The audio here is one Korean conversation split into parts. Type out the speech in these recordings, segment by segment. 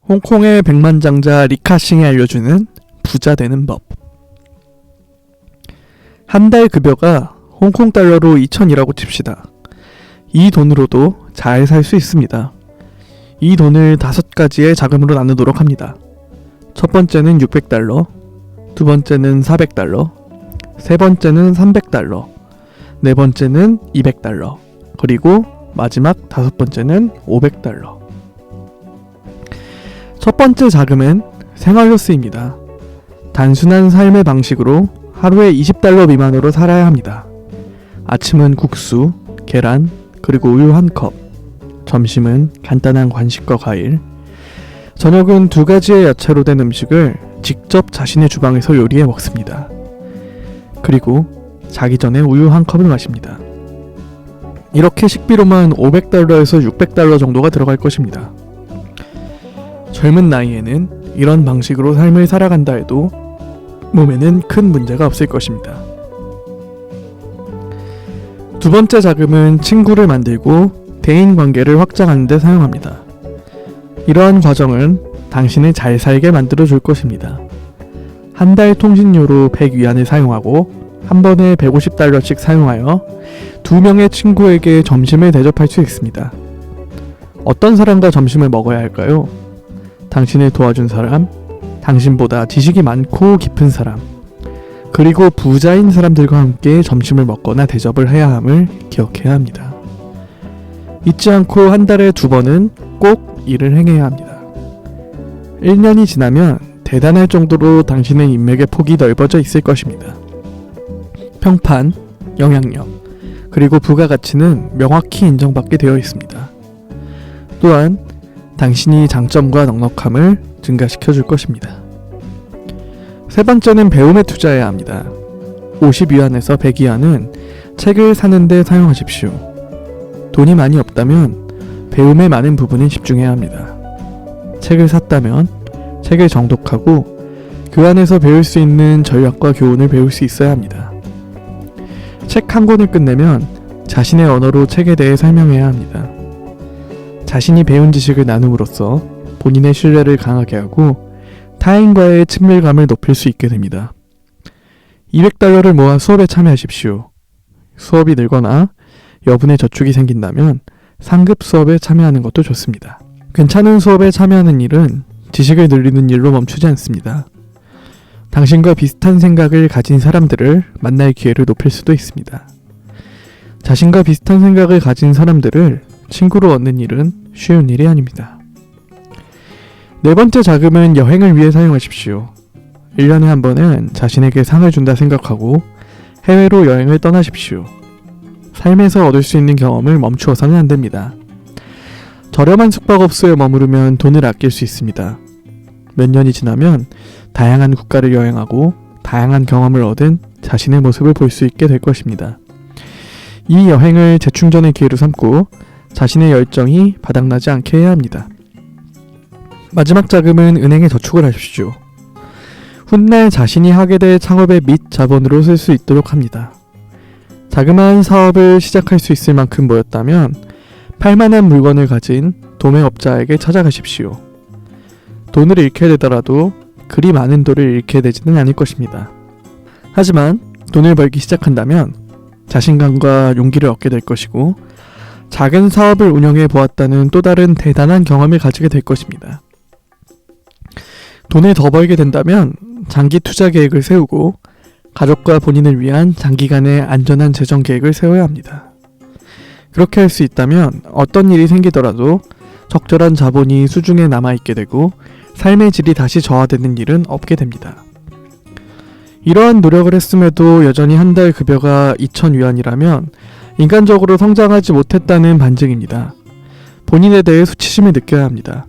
홍콩의 백만장자 리카싱이 알려주는 부자 되는 법. 한 달 급여가 홍콩 달러로 2,000이라고 칩시다. 이 돈으로도 잘 살 수 있습니다. 이 돈을 5가지의 자금으로 나누도록 합니다. 첫 번째는 600달러, 두 번째는 400달러, 세 번째는 300달러, 네 번째는 200달러, 그리고 마지막 5번째는 500달러. 첫 번째 자금은 생활로 쓰입니다. 단순한 삶의 방식으로 하루에 20달러 미만으로 살아야 합니다. 아침은 국수, 계란, 그리고 우유 한 컵, 점심은 간단한 간식과 과일, 저녁은 2가지의 야채로 된 음식을 직접 자신의 주방에서 요리해 먹습니다. 그리고 자기 전에 우유 한 컵을 마십니다. 이렇게 식비로만 500달러에서 600달러 정도가 들어갈 것입니다. 젊은 나이에는 이런 방식으로 삶을 살아간다 해도 몸에는 큰 문제가 없을 것입니다. 두 번째 자금은 친구를 만들고 대인관계를 확장하는 데 사용합니다. 이러한 과정은 당신을 잘 살게 만들어 줄 것입니다. 한 달 통신료로 100위안을 사용하고 한 번에 150달러씩 사용하여 2명의 친구에게 점심을 대접할 수 있습니다. 어떤 사람과 점심을 먹어야 할까요? 당신을 도와준 사람, 당신보다 지식이 많고 깊은 사람, 그리고 부자인 사람들과 함께 점심을 먹거나 대접을 해야 함을 기억해야 합니다. 잊지 않고 한 달에 2번은 꼭 일을 행해야 합니다. 1년이 지나면 대단할 정도로 당신의 인맥의 폭이 넓어져 있을 것입니다. 평판, 영향력, 그리고 부가가치는 명확히 인정받게 되어 있습니다. 또한 당신이 장점과 넉넉함을 증가시켜 줄 것입니다. 세 번째는 배움에 투자해야 합니다. 50위안에서 100위안은 책을 사는 데 사용하십시오. 돈이 많이 없다면 배움에 많은 부분에 집중해야 합니다. 책을 샀다면 책을 정독하고 그 안에서 배울 수 있는 전략과 교훈을 배울 수 있어야 합니다. 책 한 권을 끝내면 자신의 언어로 책에 대해 설명해야 합니다. 자신이 배운 지식을 나눔으로써 본인의 신뢰를 강하게 하고 타인과의 친밀감을 높일 수 있게 됩니다. 200달러를 모아 수업에 참여하십시오. 수업이 늘거나 여분의 저축이 생긴다면 상급 수업에 참여하는 것도 좋습니다. 괜찮은 수업에 참여하는 일은 지식을 늘리는 일로 멈추지 않습니다. 당신과 비슷한 생각을 가진 사람들을 만날 기회를 높일 수도 있습니다. 자신과 비슷한 생각을 가진 사람들을 친구로 얻는 일은 쉬운 일이 아닙니다. 네 번째 자금은 여행을 위해 사용하십시오. 1년에 한 번은 자신에게 상을 준다 생각하고 해외로 여행을 떠나십시오. 삶에서 얻을 수 있는 경험을 멈추어서는 안 됩니다. 저렴한 숙박업소에 머무르면 돈을 아낄 수 있습니다. 몇 년이 지나면 다양한 국가를 여행하고 다양한 경험을 얻은 자신의 모습을 볼 수 있게 될 것입니다. 이 여행을 재충전의 기회로 삼고 자신의 열정이 바닥나지 않게 해야 합니다. 마지막 자금은 은행에 저축을 하십시오. 훗날 자신이 하게 될 창업의 및 자본으로 쓸 수 있도록 합니다. 자그마한 사업을 시작할 수 있을 만큼 모였다면 팔만한 물건을 가진 도매업자에게 찾아가십시오. 돈을 잃게 되더라도 그리 많은 돈을 잃게 되지는 않을 것입니다. 하지만 돈을 벌기 시작한다면 자신감과 용기를 얻게 될 것이고 작은 사업을 운영해 보았다는 또 다른 대단한 경험을 가지게 될 것입니다. 돈을 더 벌게 된다면 장기 투자 계획을 세우고 가족과 본인을 위한 장기간의 안전한 재정 계획을 세워야 합니다. 그렇게 할 수 있다면 어떤 일이 생기더라도 적절한 자본이 수중에 남아있게 되고 삶의 질이 다시 저하되는 일은 없게 됩니다. 이러한 노력을 했음에도 여전히 한 달 급여가 2,000위안이라면 인간적으로 성장하지 못했다는 반증입니다. 본인에 대해 수치심을 느껴야 합니다.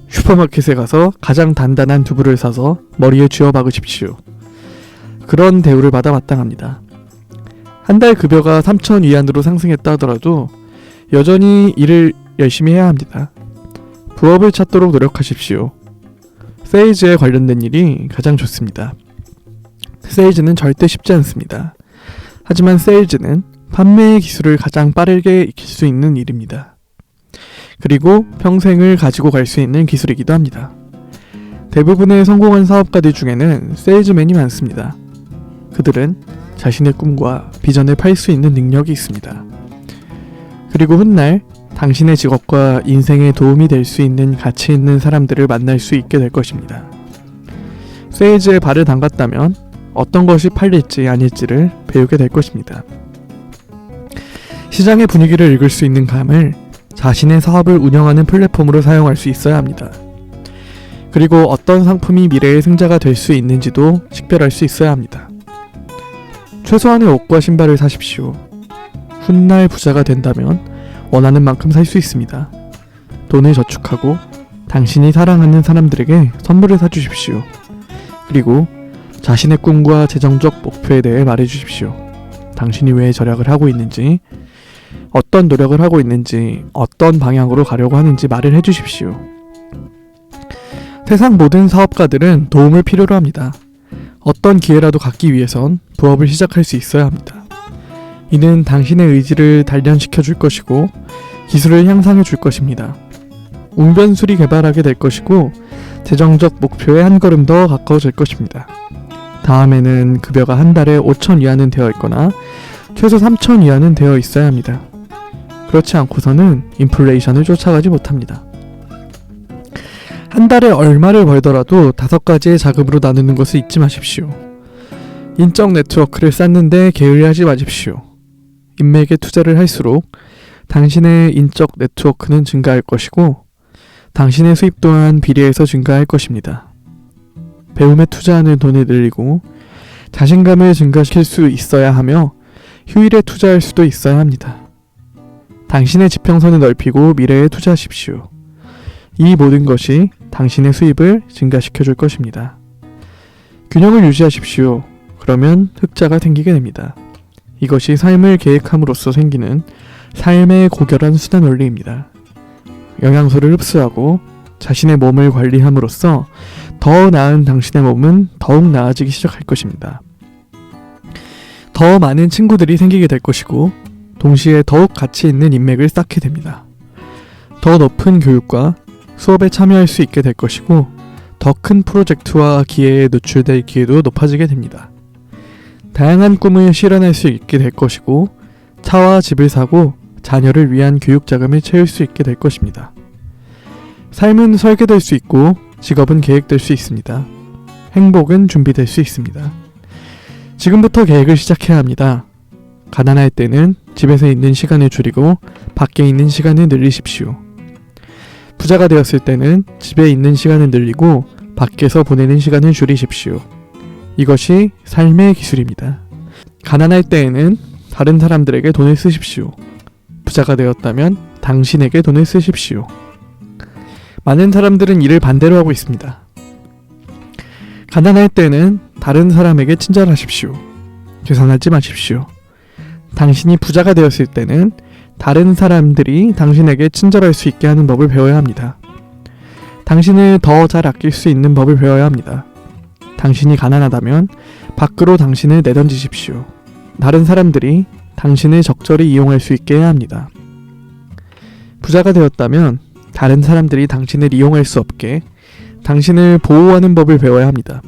슈퍼마켓에 가서 가장 단단한 두부를 사서 머리에 쥐어 박으십시오. 그런 대우를 받아 마땅합니다. 한 달 급여가 3,000위안으로 상승했다 하더라도 여전히 일을 열심히 해야 합니다. 부업을 찾도록 노력하십시오. 세일즈에 관련된 일이 가장 좋습니다. 세일즈는 절대 쉽지 않습니다. 하지만 세일즈는 판매의 기술을 가장 빠르게 익힐 수 있는 일입니다. 그리고 평생을 가지고 갈 수 있는 기술이기도 합니다. 대부분의 성공한 사업가들 중에는 세일즈맨이 많습니다. 그들은 자신의 꿈과 비전을 팔 수 있는 능력이 있습니다. 그리고 훗날 당신의 직업과 인생에 도움이 될 수 있는 가치 있는 사람들을 만날 수 있게 될 것입니다. 세일즈에 발을 담갔다면 어떤 것이 팔릴지 아닐지를 배우게 될 것입니다. 시장의 분위기를 읽을 수 있는 감을 자신의 사업을 운영하는 플랫폼으로 사용할 수 있어야 합니다. 그리고 어떤 상품이 미래의 승자가 될 수 있는지도 식별할 수 있어야 합니다. 최소한의 옷과 신발을 사십시오. 훗날 부자가 된다면 원하는 만큼 살 수 있습니다. 돈을 저축하고 당신이 사랑하는 사람들에게 선물을 사주십시오. 그리고 자신의 꿈과 재정적 목표에 대해 말해주십시오. 당신이 왜 절약을 하고 있는지, 어떤 노력을 하고 있는지, 어떤 방향으로 가려고 하는지 말을 해주십시오. 세상 모든 사업가들은 도움을 필요로 합니다. 어떤 기회라도 갖기 위해선 부업을 시작할 수 있어야 합니다. 이는 당신의 의지를 단련시켜 줄 것이고 기술을 향상해 줄 것입니다. 웅변술이 개발하게 될 것이고 재정적 목표에 한 걸음 더 가까워질 것입니다. 다음에는 급여가 한 달에 5천 이하는 되어 있거나 최소 3천 이하는 되어 있어야 합니다. 그렇지 않고서는 인플레이션을 쫓아가지 못합니다. 한 달에 얼마를 벌더라도 5가지의 자금으로 나누는 것을 잊지 마십시오. 인적 네트워크를 쌓는데 게을리하지 마십시오. 인맥에 투자를 할수록 당신의 인적 네트워크는 증가할 것이고 당신의 수입 또한 비례해서 증가할 것입니다. 배움에 투자하는 돈을 늘리고 자신감을 증가시킬 수 있어야 하며 휴일에 투자할 수도 있어야 합니다. 당신의 지평선을 넓히고 미래에 투자하십시오. 이 모든 것이 당신의 수입을 증가시켜 줄 것입니다. 균형을 유지하십시오. 그러면 흑자가 생기게 됩니다. 이것이 삶을 계획함으로써 생기는 삶의 고결한 수단 원리입니다. 영양소를 흡수하고 자신의 몸을 관리함으로써 더 나은 당신의 몸은 더욱 나아지기 시작할 것입니다. 더 많은 친구들이 생기게 될 것이고 동시에 더욱 가치 있는 인맥을 쌓게 됩니다. 더 높은 교육과 수업에 참여할 수 있게 될 것이고 더 큰 프로젝트와 기회에 노출될 기회도 높아지게 됩니다. 다양한 꿈을 실현할 수 있게 될 것이고 차와 집을 사고 자녀를 위한 교육 자금을 채울 수 있게 될 것입니다. 삶은 설계될 수 있고 직업은 계획될 수 있습니다. 행복은 준비될 수 있습니다. 지금부터 계획을 시작해야 합니다. 가난할 때는 집에서 있는 시간을 줄이고 밖에 있는 시간을 늘리십시오. 부자가 되었을 때는 집에 있는 시간을 늘리고 밖에서 보내는 시간을 줄이십시오. 이것이 삶의 기술입니다. 가난할 때에는 다른 사람들에게 돈을 쓰십시오. 부자가 되었다면 당신에게 돈을 쓰십시오. 많은 사람들은 이를 반대로 하고 있습니다. 가난할 때는 다른 사람에게 친절하십시오. 계산하지 마십시오. 당신이 부자가 되었을 때는 다른 사람들이 당신에게 친절할 수 있게 하는 법을 배워야 합니다. 당신을 더 잘 아낄 수 있는 법을 배워야 합니다. 당신이 가난하다면 밖으로 당신을 내던지십시오. 다른 사람들이 당신을 적절히 이용할 수 있게 해야 합니다. 부자가 되었다면 다른 사람들이 당신을 이용할 수 없게 당신을 보호하는 법을 배워야 합니다.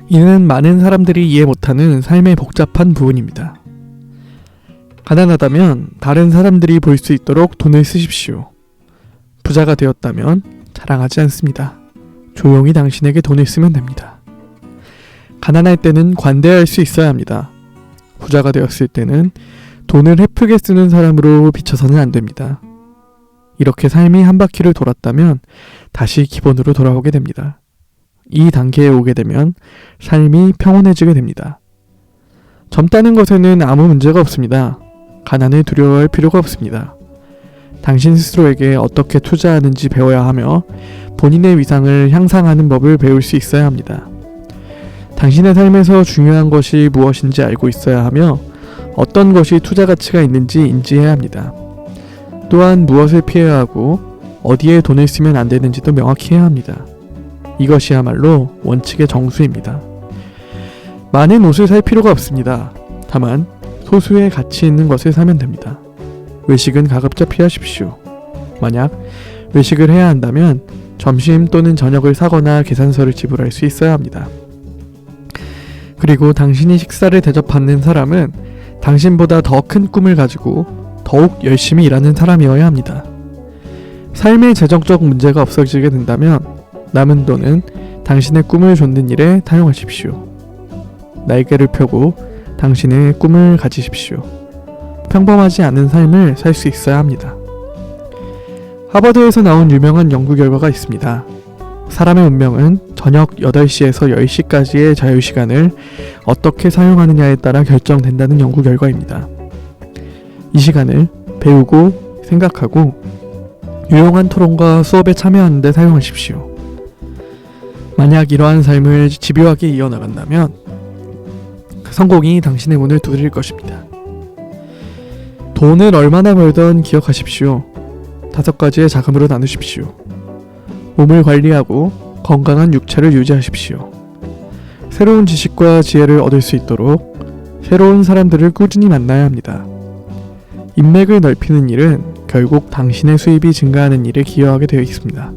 이는 많은 사람들이 이해 못하는 삶의 복잡한 부분입니다. 가난하다면 다른 사람들이 볼 수 있도록 돈을 쓰십시오. 부자가 되었다면 자랑하지 않습니다. 조용히 당신에게 돈을 쓰면 됩니다. 가난할 때는 관대할 수 있어야 합니다. 부자가 되었을 때는 돈을 헤프게 쓰는 사람으로 비춰서는 안 됩니다. 이렇게 삶이 한 바퀴를 돌았다면 다시 기본으로 돌아오게 됩니다. 이 단계에 오게 되면 삶이 평온해지게 됩니다. 젊다는 것에는 아무 문제가 없습니다. 가난을 두려워할 필요가 없습니다. 당신 스스로에게 어떻게 투자하는지 배워야 하며 본인의 위상을 향상하는 법을 배울 수 있어야 합니다. 당신의 삶에서 중요한 것이 무엇인지 알고 있어야 하며 어떤 것이 투자 가치가 있는지 인지해야 합니다. 또한 무엇을 피해야 하고 어디에 돈을 쓰면 안 되는지도 명확히 해야 합니다. 이것이야말로 원칙의 정수입니다. 많은 옷을 살 필요가 없습니다. 다만 소수의 가치 있는 것을 사면 됩니다. 외식은 가급적 피하십시오. 만약 외식을 해야 한다면 점심 또는 저녁을 사거나 계산서를 지불할 수 있어야 합니다. 그리고 당신이 식사를 대접받는 사람은 당신보다 더 큰 꿈을 가지고 더욱 열심히 일하는 사람이어야 합니다. 삶의 재정적 문제가 없어지게 된다면 남은 돈은 당신의 꿈을 좇는 일에 사용하십시오. 날개를 펴고 당신의 꿈을 가지십시오. 평범하지 않은 삶을 살 수 있어야 합니다. 하버드에서 나온 유명한 연구 결과가 있습니다. 사람의 운명은 저녁 8시에서 10시까지의 자유시간을 어떻게 사용하느냐에 따라 결정된다는 연구 결과입니다. 이 시간을 배우고 생각하고 유용한 토론과 수업에 참여하는 데 사용하십시오. 만약 이러한 삶을 집요하게 이어나간다면 성공이 당신의 문을 두드릴 것입니다. 돈을 얼마나 벌던 기억하십시오. 5가지의 자금으로 나누십시오. 몸을 관리하고 건강한 육체를 유지하십시오. 새로운 지식과 지혜를 얻을 수 있도록 새로운 사람들을 꾸준히 만나야 합니다. 인맥을 넓히는 일은 결국 당신의 수입이 증가하는 일에 기여하게 되어 있습니다.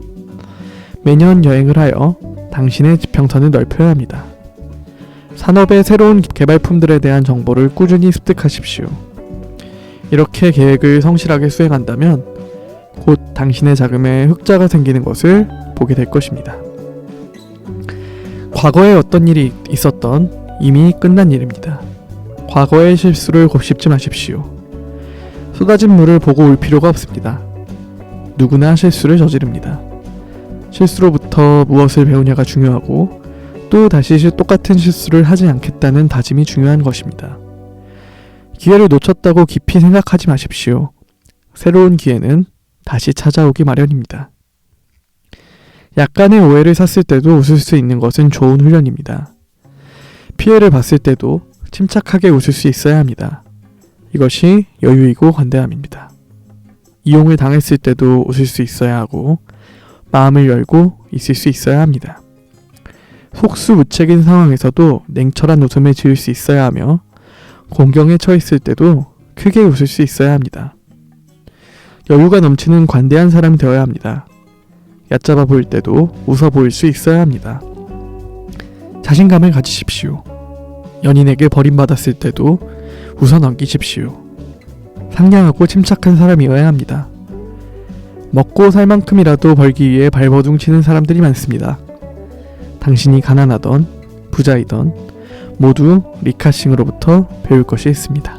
매년 여행을 하여 당신의 지평선을 넓혀야 합니다. 산업의 새로운 개발품들에 대한 정보를 꾸준히 습득하십시오. 이렇게 계획을 성실하게 수행한다면 곧 당신의 자금에 흑자가 생기는 것을 보게 될 것입니다. 과거에 어떤 일이 있었던 이미 끝난 일입니다. 과거의 실수를 곱씹지 마십시오. 쏟아진 물을 보고 올 필요가 없습니다. 누구나 실수를 저지릅니다. 실수로부터 무엇을 배우냐가 중요하고 또 다시 똑같은 실수를 하지 않겠다는 다짐이 중요한 것입니다. 기회를 놓쳤다고 깊이 생각하지 마십시오. 새로운 기회는 다시 찾아오기 마련입니다. 약간의 오해를 샀을 때도 웃을 수 있는 것은 좋은 훈련입니다. 피해를 봤을 때도 침착하게 웃을 수 있어야 합니다. 이것이 여유이고 관대함입니다. 이용을 당했을 때도 웃을 수 있어야 하고 마음을 열고 있을 수 있어야 합니다. 속수무책인 상황에서도 냉철한 웃음을 지을 수 있어야 하며 공경에 처했을 때도 크게 웃을 수 있어야 합니다. 여유가 넘치는 관대한 사람이 되어야 합니다. 얕잡아 보일 때도 웃어 보일 수 있어야 합니다. 자신감을 가지십시오. 연인에게 버림받았을 때도 웃어 넘기십시오. 상냥하고 침착한 사람이어야 합니다. 먹고 살 만큼이라도 벌기 위해 발버둥 치는 사람들이 많습니다. 당신이 가난하던 부자이던 모두 리카싱으로부터 배울 것이 있습니다.